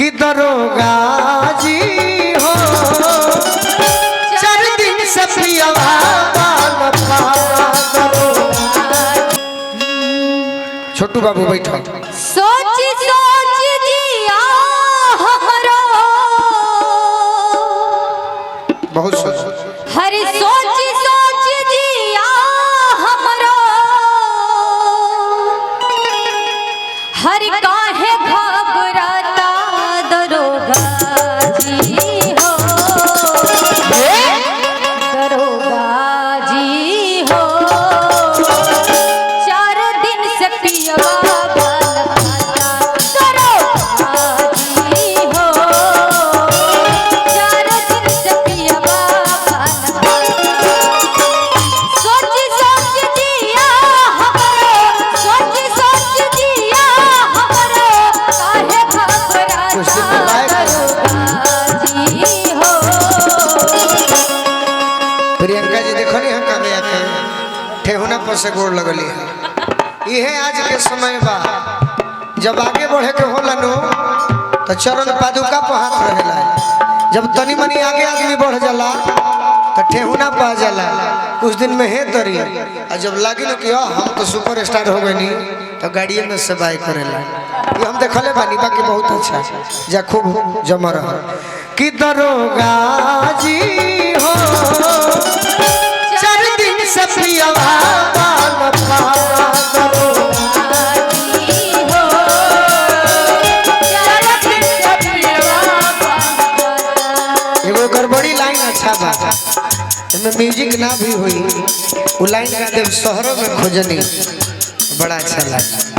कि दरोगा जी हो 4 दिन से पियवा छोटू बाबू बैठो। सोच सोच जिया हमारा बहुत सोच हर सोच सोच जिया हमारा हर काहे घबराता दरोगा जी हो दरोगा जी हो 4 दिन से पियवा प्रियंका जी देखो नहीं हम कभी आके ठेहुना पर से गोड़ लगली है। यह आज के समय बा जब आगे बढ़े के होला नो तो चरण पादुका पर हाथ रहेला। जब तनी मनी आगे आदमी बढ़ जाला तो ठेहुना पा जाला कुछ दिन में है तरी। और जब लागी लो कि हम तो सुपर स्टार हो गए नहीं तो गाड़िए में से बाई करेला। ये हम देखले बानी बाकी बहुत अच्छा जा खूब जमा रहा कि दरोगा जी हो 4 दिन से पियवा एगो गड़बड़ी लाइन अच्छा बा इनमें म्यूजिक ना भी हुई वो लाइन गा दे शहरों में खोजनी बड़ा अच्छा लगा।